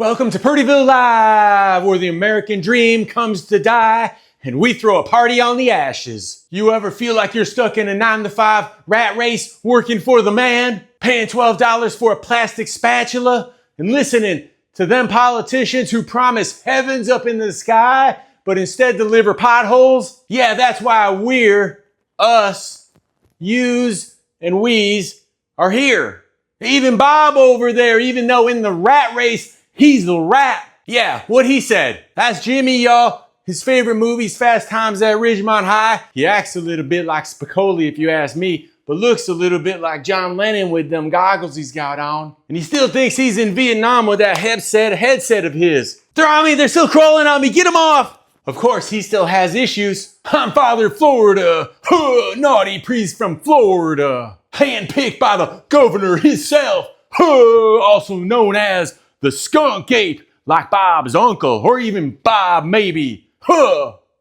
Welcome to PurdyVille Live, where the American dream comes to die and we throw a party on the ashes. You ever feel like you're stuck in a 9-to-5 rat race working for the man, paying $12 for a plastic spatula and listening to them politicians who promise heavens up in the sky but instead deliver potholes? Yeah, that's why we're, us, yous, and we's are here. Even Bob over there, even though in the rat race, he's the rat. Yeah, what he said. That's Jimmy, y'all. His favorite movie's Fast Times at Ridgemont High. He acts a little bit like Spicoli, if you ask me, but looks a little bit like John Lennon with them goggles he's got on. And he still thinks he's in Vietnam with that headset of his. They're on me, they're still crawling on me, get them off! Of course, he still has issues. I'm Father Florida, naughty priest from Florida, handpicked by the governor himself, also known as the skunk ape, like Bob's uncle, or even Bob maybe.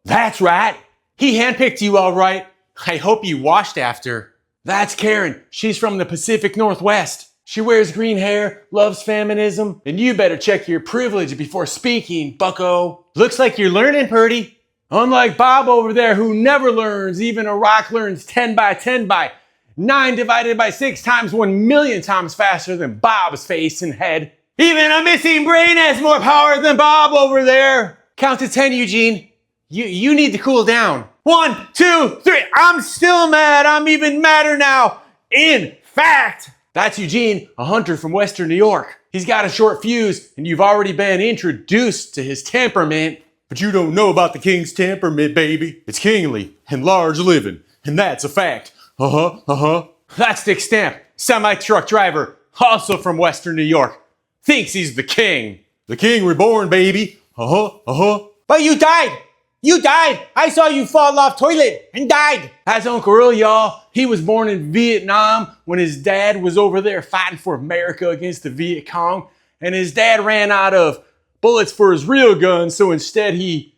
That's right. He handpicked you all right. I hope you washed after. That's Karen. She's from the Pacific Northwest. She wears green hair, loves feminism, and you better check your privilege before speaking, bucko. Looks like you're learning, Purdy. Unlike Bob over there who never learns, even a rock learns 10 by 10 by 9 divided by 6 times 1,000,000 times faster than Bob's face and head. Even a missing brain has more power than Bob over there. Count to 10, Eugene. You need to cool down. 1, 2, 3. I'm still mad. I'm even madder now. In fact, that's Eugene, a hunter from Western New York. He's got a short fuse, and you've already been introduced to his temperament. But you don't know about the king's temperament, baby. It's kingly and large living, and that's a fact. That's Dick Stamp, semi-truck driver, also from Western New York. Thinks he's the king. The king reborn, baby. But you died. You died. I saw you fall off toilet and died. That's Uncle Earl, y'all. He was born in Vietnam when his dad was over there fighting for America against the Viet Cong. And his dad ran out of bullets for his real gun. So instead he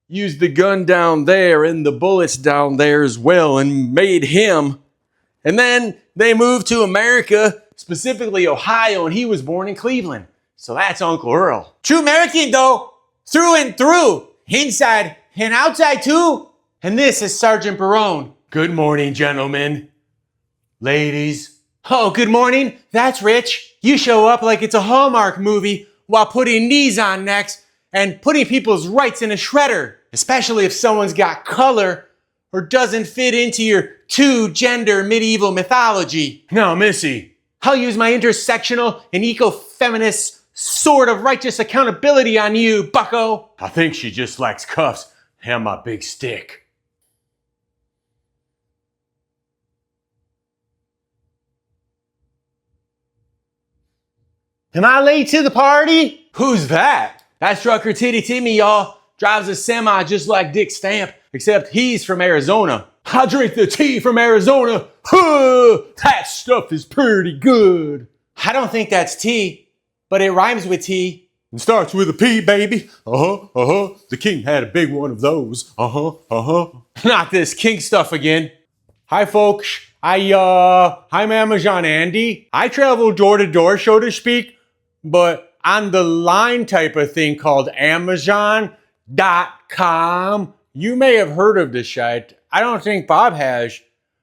used the gun down there and the bullets down there as well and made him. And then they moved to America, specifically Ohio, and he was born in Cleveland. So that's Uncle Earl. True American though, through and through, inside and outside too. And this is Sergeant Barone. Good morning, gentlemen. Ladies. Oh, good morning. That's Rich. You show up like it's a Hallmark movie while putting knees on necks and putting people's rights in a shredder, especially if someone's got color or doesn't fit into your two-gender medieval mythology. No, Missy. I'll use my intersectional and eco-feminist sort of righteous accountability on you, bucko. I think she just likes cuffs and my big stick. Am I late to the party? Who's that? That's Trucker Titty Timmy, y'all. Drives a semi just like Dick Stamp, except he's from Arizona. I drink the tea from Arizona. That stuff is pretty good. I don't think that's tea, but it rhymes with tea. It starts with a P, baby. The king had a big one of those. Not this king stuff again. Hi, folks. I'm Amazon Andy. I travel door to door, so to speak, but on the line type of thing called Amazon.com. You may have heard of this site. I don't think Bob has,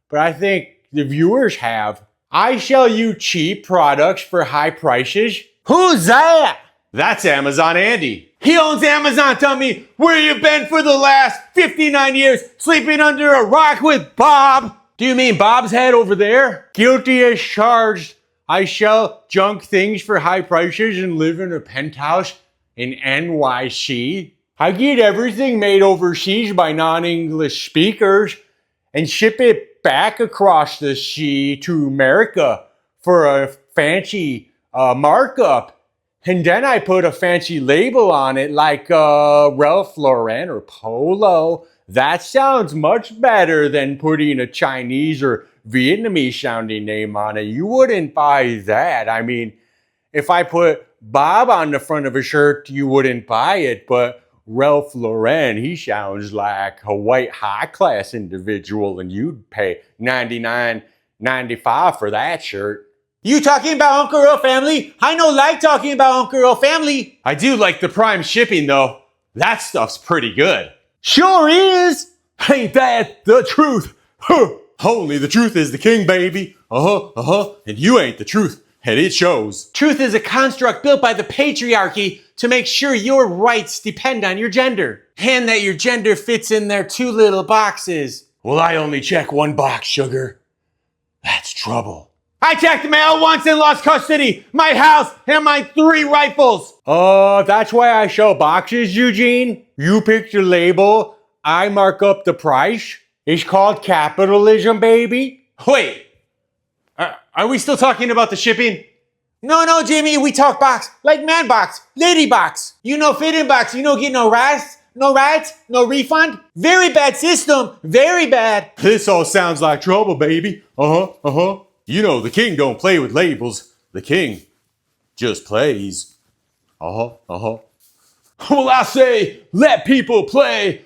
but I think the viewers have. I sell you cheap products for high prices. Who's that? That's Amazon Andy. He owns Amazon. Tell me where you been for the last 59 years, sleeping under a rock with Bob. Do you mean Bob's head over there? Guilty as charged. I sell junk things for high prices and live in a penthouse in NYC. I get everything made overseas by non-English speakers and ship it back across the sea to America for a fancy markup. And then I put a fancy label on it like Ralph Lauren or Polo. That sounds much better than putting a Chinese or Vietnamese sounding name on it. You wouldn't buy that. I mean, if I put Bob on the front of a shirt, you wouldn't buy it. But Ralph Lauren, he sounds like a white high-class individual, and you'd pay $99.95 for that shirt. You talking about Uncle Earl family? I no like talking about Uncle Earl family. I do like the prime shipping though. That stuff's pretty good. Sure is. Ain't that the truth? Huh. Only the truth is the king, baby. And you ain't the truth, and it shows. Truth is a construct built by the patriarchy to make sure your rights depend on your gender. And that your gender fits in their two little boxes. Well, I only check one box, sugar. That's trouble. I checked the mail once and lost custody, my house, and my 3 rifles. That's why I show boxes, Eugene. You pick your label, I mark up the price. It's called capitalism, baby. Wait, are we still talking about the shipping? No, Jimmy, we talk box, like man box, lady box. You know fitting box, you no get no rights, no refund. Very bad system, very bad. This all sounds like trouble, baby. You know the king don't play with labels. The king just plays. Well, I say, let people play,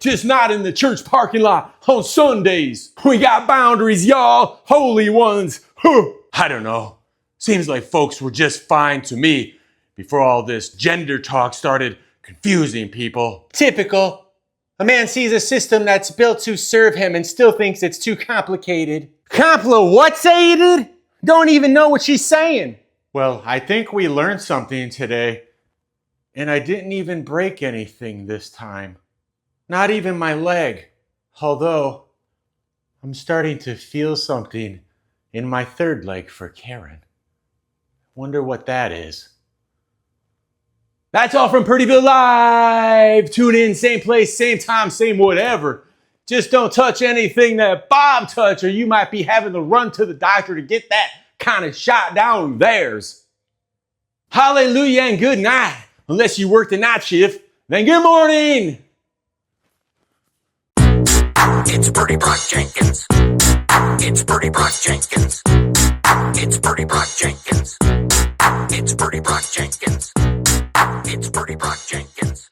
just not in the church parking lot on Sundays. We got boundaries, y'all, holy ones. I don't know. Seems like folks were just fine to me before all this gender talk started confusing people. Typical. A man sees a system that's built to serve him and still thinks it's too complicated. What-sated? Don't even know what she's saying. Well, I think we learned something today. And I didn't even break anything this time. Not even my leg. Although, I'm starting to feel something in my third leg for Karen. Wonder what that is. That's all from PurdyVille Live. Tune in, same place, same time, same whatever. Just don't touch anything that Bob touched or you might be having to run to the doctor to get that kind of shot down theirs. Hallelujah and good night. Unless you work the night shift, then good morning. It's Purdy Brock Jenkins. It's Purdy Brock Jenkins. It's Purdy Brock Jenkins. It's Purdy Brock Jenkins. It's Purdy Brock Jenkins.